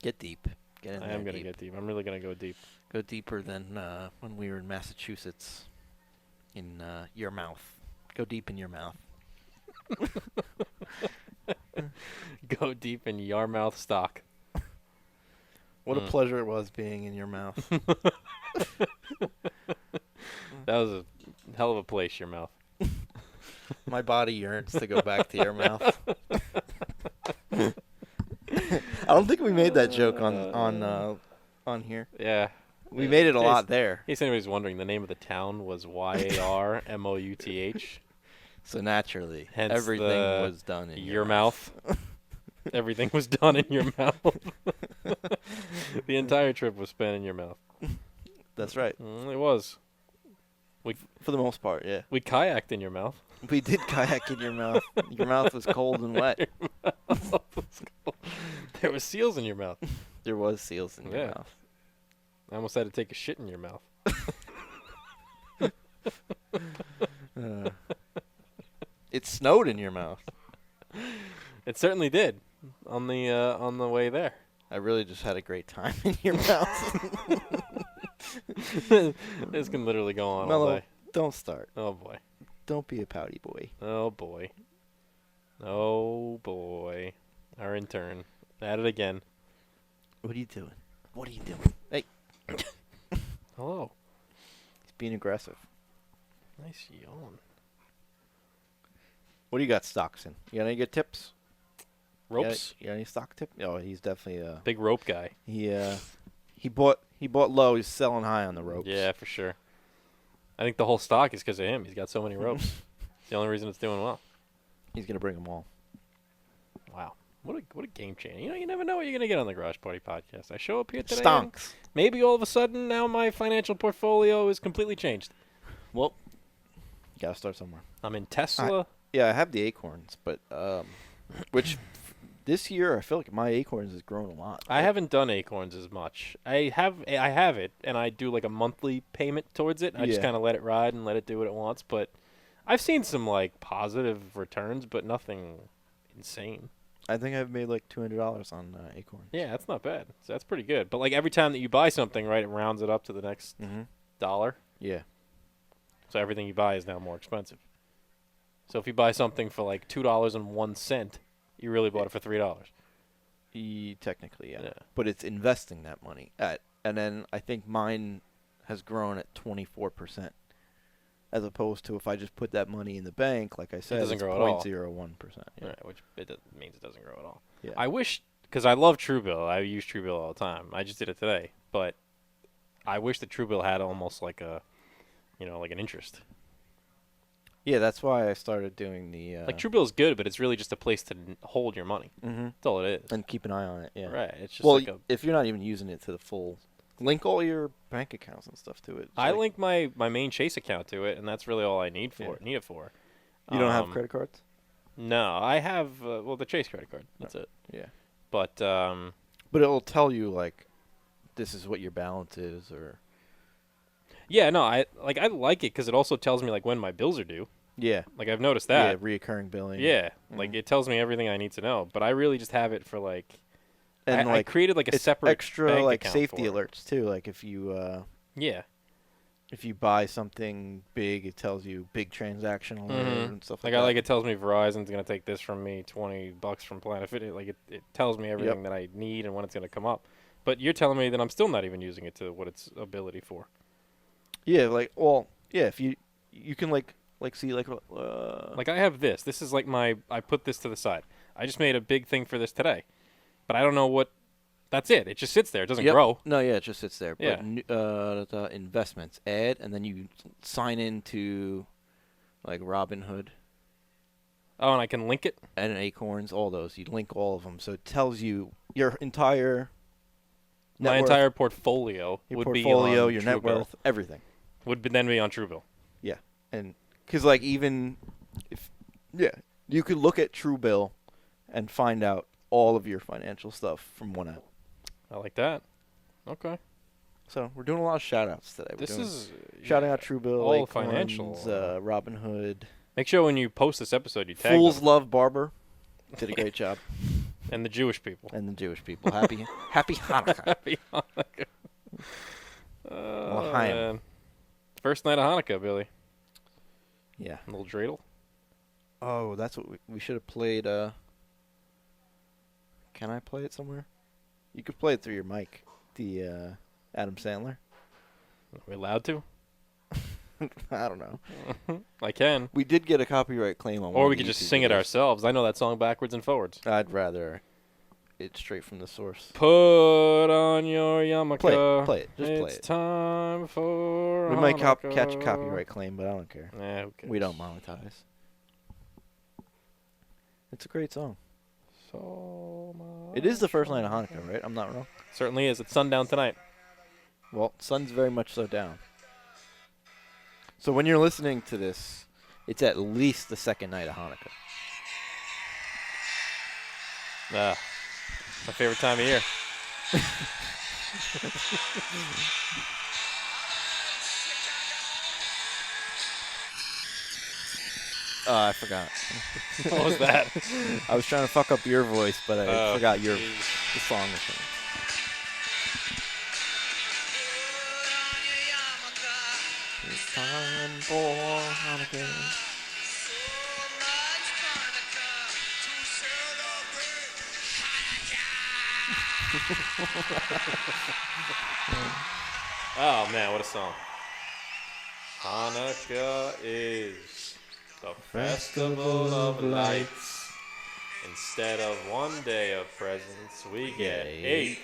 Get deep. Get in I there am gonna deep. get deep. I'm really gonna go deep. Go deeper than when we were in Massachusetts. In your mouth. Go deep in your mouth. Go deep in Yarmouth stock. What a pleasure it was being in your mouth. That was a hell of a place, your mouth. My body yearns to go back to your mouth. I don't think we made that joke on here. Yeah. We made it a lot there. In case anybody's wondering, the name of the town was Yarmouth. So naturally, Hence everything the was done in your mouth. Everything was done in your mouth. The entire trip was spent in your mouth. That's right. It was. For the most part, yeah. We kayaked in your mouth. We did kayak in your mouth. Your mouth was cold and wet. There were seals in your mouth. There was seals in your Yeah. mouth. I almost had to take a shit in your mouth. It snowed in your mouth. It certainly did on the way there. I really just had a great time in your mouth. This can literally go on all Mello, day. don't start. Oh boy. Don't be a pouty boy. Oh boy. Oh boy. Our intern. At it again. What are you doing? What are you doing? Hey, Hello. he's being aggressive. Nice yawn. What do you got stocks in? You got any good tips? Ropes. You got any stock tip? Oh, he's definitely Big rope guy. he bought low. He's selling high on the ropes. Yeah, for sure. I think the whole stock is because of him. He's got so many ropes. It's the only reason it's doing well. He's gonna bring them all. Wow. What a game changer. You know, you never know what you're going to get on the Garage Party podcast. I show up here today. Stonks. Maybe all of a sudden now my financial portfolio is completely changed. Well, you gotta start somewhere. I'm in Tesla. Yeah, I have the acorns, but which this year I feel like my acorns has grown a lot. I haven't done acorns as much. I have it, and I do like a monthly payment towards it. I just Yeah. kind of let it ride and let it do what it wants. But I've seen some like positive returns, but nothing insane. I think I've made like $200 on acorns. Yeah, that's not bad. So that's pretty good. But like every time that you buy something, right, it rounds it up to the next Mm-hmm. dollar. Yeah. So everything you buy is now more expensive. So if you buy something for like $2.01, you really bought it for $3. Technically, yeah. Yeah. But it's investing that money and then I think mine has grown at 24%, as opposed to if I just put that money in the bank, like I said, doesn't it's grow at all. 0.01%. Yeah. Right, which means it doesn't grow at all. Yeah. I wish, because I love Truebill. I use Truebill all the time. I just did it today. But I wish that Truebill had almost like a, like an interest. Yeah, that's why I started doing the Like Truebill is good, but it's really just a place to hold your money. mm-hmm. That's all it is. and keep an eye on it. Yeah. Right. It's just Well, like if you're not even using it to the full, link all your bank accounts and stuff to it. It's I like- link my main Chase account to it, and that's really all I need it for. You don't have credit cards? No, I have the Chase credit card. That's it. Yeah. But But it'll tell you like, this is what your balance is, or yeah, no, I like it because it also tells me like when my bills are due. yeah, Like I've noticed yeah, that. reoccurring billing. Yeah, Mhm. like it tells me everything I need to know. But I really just have it for like, and I like created like a it's separate extra bank like account safety for it. alerts too. Like if you buy something big, it tells you big transaction alert Mhm. and stuff Like like I that. like it tells me Verizon's gonna take this from me, $20 from Planet Fitness. Like it tells me everything that I need and when it's gonna come up. But you're telling me that I'm still not even using it to what its ability for. Yeah, like if you can like see like Like I have this. This is like I put this to the side. I just made a big thing for this today, but I don't know what. That's it. It just sits there. It doesn't Yep. grow. No, yeah, it just sits there. Yeah. But the investments, add, and then you sign into like Robinhood Oh, and I can link it. and Acorns, all those. You link all of them, so it tells you your entire net My worth, entire portfolio your would portfolio, be on your net Truebill. worth, everything. Would then be on Truebill. And because like even if you could look at Truebill and find out all of your financial stuff from one app. I like that. Okay. So we're doing a lot of shout outs today. We're This doing is shouting yeah, out Truebill, all Acorns, financial. Robinhood. Make sure when you post this episode, you tag Fools them. Love Barber did a great job, And the Jewish people. and the Jewish people. Happy Hanukkah. Happy Hanukkah. Oh, L'chaim. man. First night of Hanukkah, Billy. Yeah. A little dreidel. Oh, that's what we should have played. Can I play it somewhere? You could play it through your mic. The Adam Sandler. Are we allowed to? I don't know. I can. We did get a copyright claim on. Or one we of the could just YouTube sing it videos. ourselves. I know that song backwards and forwards. I'd rather it straight from the source. Put on your yarmulke. Play it. Just play It's it. time for We might catch a Hanukkah. copyright claim, but I don't care. Nah, who cares? We don't monetize. It's a great song. So It is the first night of Hanukkah, right? I'm not wrong. Certainly is. It's sundown tonight. Well, sun's very much so down. So when you're listening to this, it's at least the second night of Hanukkah. My favorite time of year. I forgot. What was that? I was trying to fuck up your voice, but I Oh, forgot the jeez. song was time for Hanukkah. Oh man, what a song! Hanukkah is the festival of lights. Instead of one day of presents, we get 8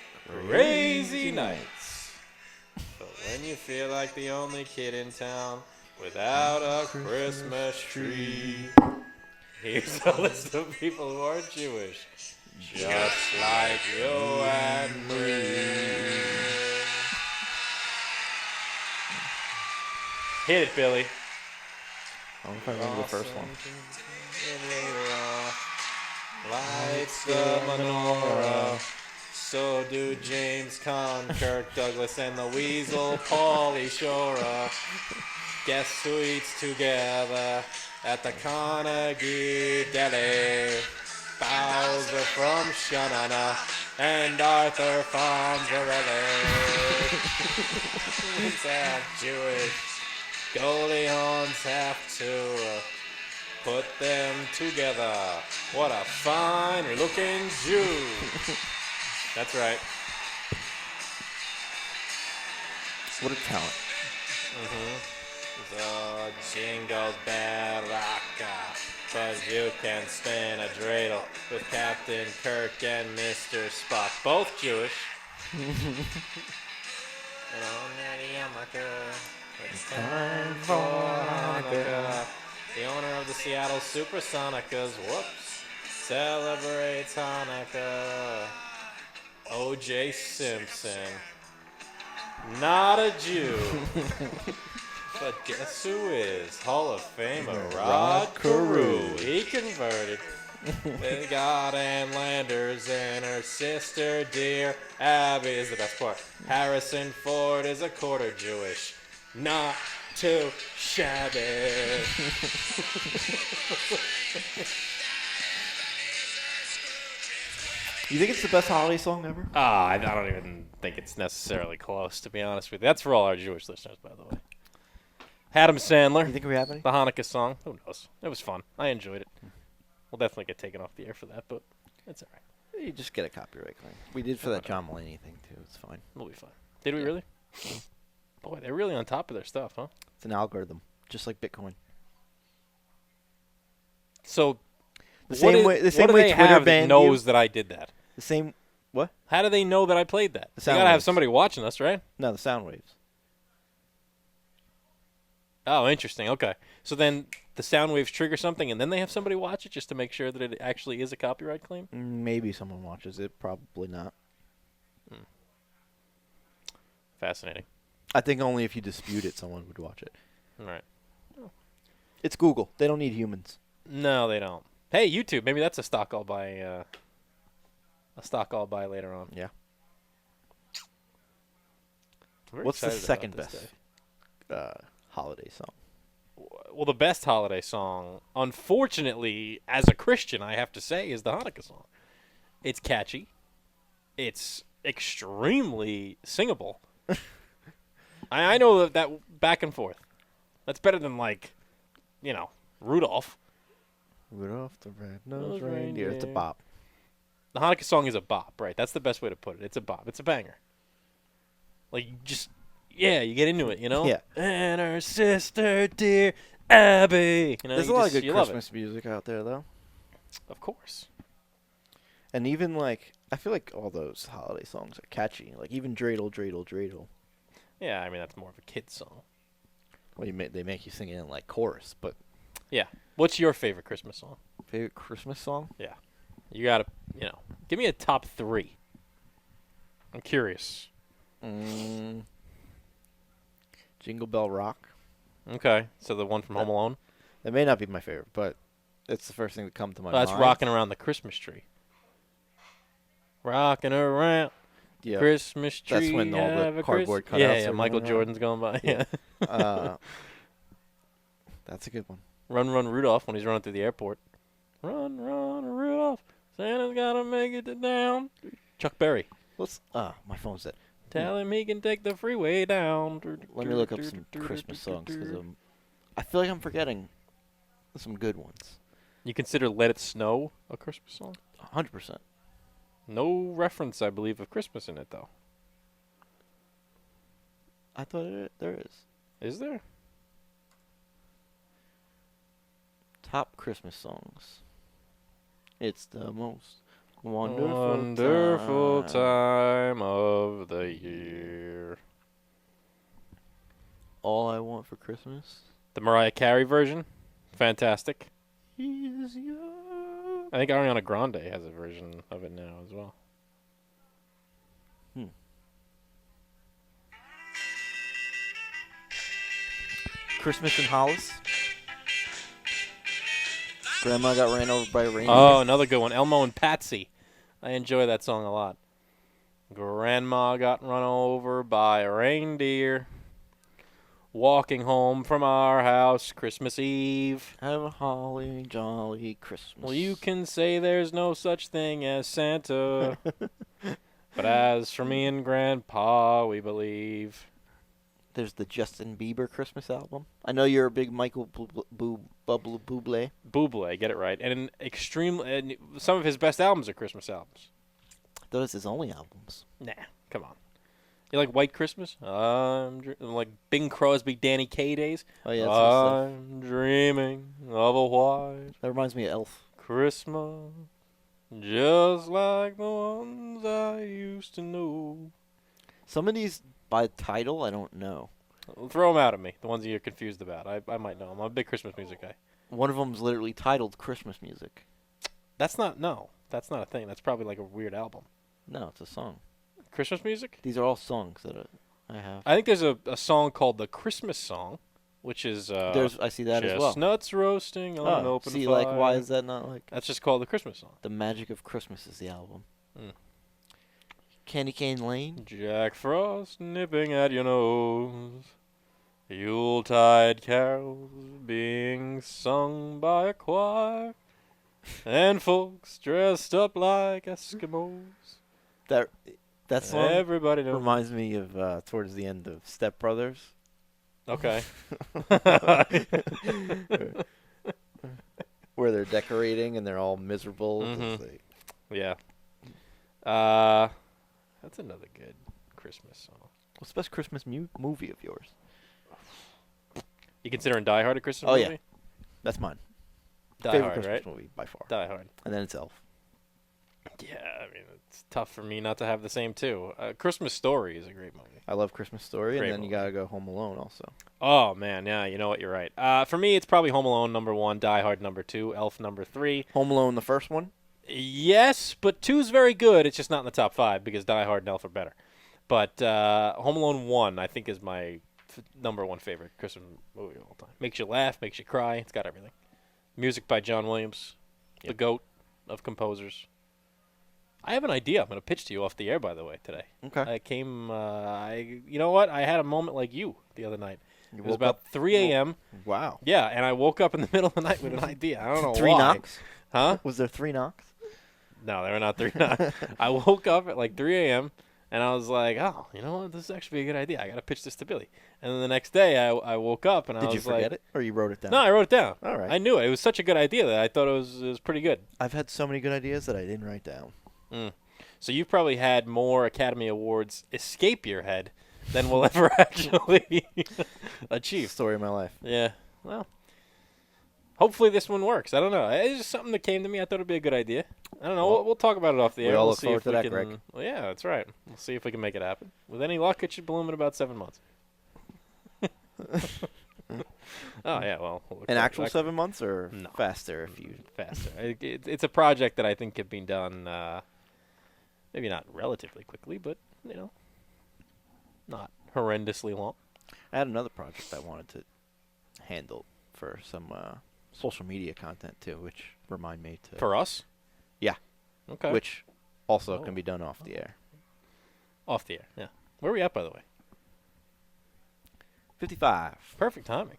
crazy nights. But when you feel like the only kid in town without a Christmas tree, here's a list of people who are Jewish, just like you and me. Hit it, Billy. I don't know if I remember the first one. Lights the menorah. So do James Caan, Kirk Douglas, and the Weasel, Pauly Shore. Guess who eats together at the Carnegie Deli? Bowser from Shanana and Arthur Fonzarelli. It's half Jewish. Goldie Hawns have to put them together. What a fine looking Jew. That's right. What a talent. So jingle bell rocka, 'cause you can spin a dreidel with Captain Kirk and Mr. Spock, both Jewish. It's time for Hanukkah. The owner of the Seattle Supersonicas, whoops, celebrates Hanukkah. O.J. Simpson, not a Jew, but guess who is? Hall of Famer Rod Carew. He converted. They got Ann Landers and her sister, dear Abby is the best part. Harrison Ford is a quarter Jewish. Not too shabby. You think it's the best holiday song ever? I don't even think it's necessarily close, to be honest with you. That's for all our Jewish listeners, by the way. Adam Sandler, You think we have any? the Hanukkah song. Who knows? It was fun. I enjoyed it. We'll definitely get taken off the air for that, but it's all right. You just get a copyright claim. We did for that John Mulaney thing too. It's fine. We'll be fine. Did we Yeah. really? Boy, they're really on top of their stuff, huh? It's an algorithm, just like Bitcoin. So The what same is- way. The what same do way they Twitter have that banned knows you. that I did that? The same. What? How do they know that I played that? The They sound gotta have waves. somebody watching us, right? No, the sound waves. Oh, interesting. Okay. So then the sound waves trigger something, and then they have somebody watch it just to make sure that it actually is a copyright claim? Maybe someone watches it. Probably not. Fascinating. I think only if you dispute it, someone would watch it. All right. It's Google. They don't need humans. No, they don't. Hey, YouTube. Maybe that's a stock I'll buy. A stock I'll buy later on. Yeah. I'm very What's the excited second about this best day. holiday song? Well, the best holiday song, unfortunately, as a Christian, I have to say, is the Hanukkah song. It's catchy. It's extremely singable. I know that back and forth. That's better than, like, Rudolph. Rudolph the Red-Nosed Nose Reindeer. It's a Reindeer. bop. The Hanukkah song is a bop, right? That's the best way to put it. It's a bop. It's a banger. Like, you get into it, you know? Yeah. And her sister, dear Abby. There's a lot of good Christmas music out there, though. Of course. And even, like, I feel like all those holiday songs are catchy. Like, even Dreidel, Dreidel, Dreidel. Yeah, I mean, that's more of a kid's song. Well, they make you sing it in, like, chorus. But Yeah. What's your favorite Christmas song? favorite Christmas song? Yeah. You got to, give me a top 3. I'm curious. Jingle Bell Rock. Okay. So the one from Home Alone? That may not be my favorite, but it's the first thing that comes to my That's mind. rocking around the Christmas tree. Rocking around Yeah. Christmas tree. That's when all the have a cardboard Christ- cutouts Yeah, are Michael running around. Jordan's going by. Yeah. That's a good one. Run, run, Rudolph when he's running through the airport. Run, run, Rudolph. Santa's got to make it to town. Chuck Berry. My phone's dead. Tell him he can take the freeway down. Let me look up some Christmas songs because I feel like I'm forgetting some good ones. You consider "Let It Snow" a Christmas song? 100%. No reference, I believe, of Christmas in it, though. I thought there is. Is there? Top Christmas songs. It's the most Wonderful time of the year. All I Want for Christmas The Mariah Carey version, fantastic. is you. I think Ariana Grande has a version of it now as well. Christmas in Hollis. Grandma got ran over by a reindeer. Oh, another good one. Elmo and Patsy. I enjoy that song a lot. Grandma got run over by a reindeer. Walking home from our house Christmas Eve. Have a holly jolly Christmas. Well, you can say there's no such thing as Santa. But as for me and Grandpa, we believe. There's the Justin Bieber Christmas album. I know you're a big Michael Bublé. Bublé, get it right. And some of his best albums are Christmas albums. Those his only albums. Nah, come on. You like White Christmas? Like Bing Crosby, Danny Kaye days? Oh, yeah. That's good I'm dreaming of a white stuff. That reminds me of Elf. Christmas, just like the ones I used to know. Some of these by title, I don't know. Throw them out at me, the ones that you're confused about. I might know them. I'm a big Christmas music guy. One of them's literally titled Christmas Music. That's not a thing. That's probably like a weird album. No, it's a song. Christmas music? These are all songs that I have. I think there's a song called the Christmas Song, which is I see that as well. Chestnuts roasting on an open see, fire. like, why is that not like... That's just called the Christmas song. The Magic of Christmas is the album. Candy Cane Lane. Jack Frost nipping at your nose. Yuletide carols being sung by a choir. And folks dressed up like Eskimos. That song Everybody knows. reminds me of towards the end of Step Brothers. Okay. Where they're decorating and they're all miserable. Mhm. It's like, Yeah. That's another good Christmas song. what's the best Christmas movie of yours? You considering Die Hard a Christmas Oh, movie? yeah. That's mine. Die Favorite Hard, Christmas right? movie by far. Die Hard. And then it's Elf. Yeah, I mean, it's tough for me not to have the same, too. Christmas Story is a great movie. I love Christmas Story, Great and then movie. you gotta go Home Alone also. Oh, man, yeah, you know what, you're right. For me, it's probably Home Alone number 1, Die Hard number 2, Elf number 3. Home Alone, the first one. Yes, but 2's very good. It's just not in the top 5 because Die Hard and Elf are better. But Home Alone 1, I think, is my number 1 favorite Christmas movie of all time. Makes you laugh, makes you cry. It's got everything. Music by John Williams, the GOAT of composers. I have an idea I'm going to pitch to you off the air, by the way, today. Okay. You know what? I had a moment like you the other night. It was about 3 a.m. Wow. Yeah, and I woke up in the middle of the night with an idea. I don't know Three why. knocks? Huh? Was there 3 knocks? No, they were not 3 knocks. I woke up at like 3 a.m., and I was like, oh, you know what? This is actually a good idea. I got to pitch this to Billy. And then the next day, I woke up, and I Did was you like... forget it? Or you wrote it down? No, I wrote it down. All right. I knew it. It was such a good idea that I thought it was pretty good. I've had so many good ideas that I didn't write down. So you've probably had more Academy Awards escape your head than we'll ever actually achieve. Story of my life. Yeah. Well, hopefully this one works. I don't know. It's just something that came to me. I thought it'd be a good idea. I don't know. Well, We'll talk about it off the we air. all We'll look see forward if to we that, can. Greg. Well, yeah, that's right. We'll see if we can make it happen. With any luck, it should bloom in about 7 months. Oh yeah, well. We'll look An forward to actual that. 7 months or No. faster if you... Faster. It's a project that I think could be done. Maybe not relatively quickly, but not horrendously long. I had another project I wanted to handle for some social media content too, which remind me to... For us? Yeah. Okay. Which also Oh. can be done off the air. Off the air, yeah. Where are we at, by the way? 55. Perfect timing.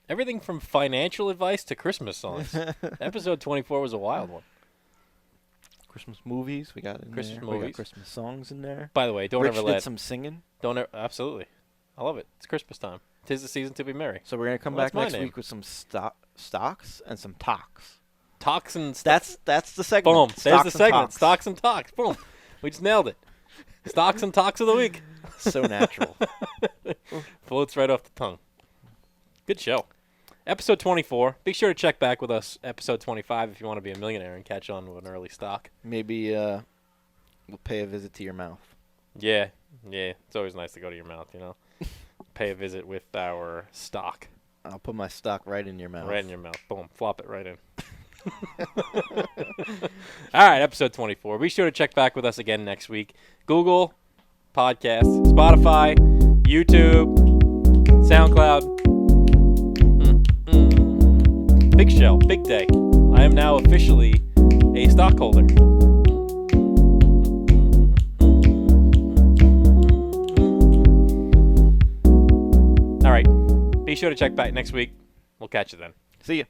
Everything from financial advice to Christmas songs. Episode 24 was a wild one. Christmas movies. We got in Christmas there. We movies. got Christmas songs in there. By the way, don't Rich ever did let some singing. absolutely. I love it. It's Christmas time. 'Tis the season to be merry. So we're gonna come Well, back that's my next name. week with some stocks and some talks. Talks and That's the segment. boom. There's Stocks the and segment. talks. Stocks and talks. Boom. We just nailed it. Stocks and talks of the week. So natural. Floats right off the tongue. Good show. Episode 24. Be sure to check back with us. Episode 25 if you want to be a millionaire and catch on with an early stock. Maybe we'll pay a visit to your mouth. Yeah. It's always nice to go to your mouth, you know. Pay a visit with our stock. I'll put my stock right in your mouth. Right in your mouth. Boom. Flop it right in. All right, episode 24. Be sure to check back with us again next week. Google Podcasts, Spotify, YouTube, SoundCloud. Big show, big day. I am now officially a stockholder. All right, be sure to check back next week. We'll catch you then. See ya.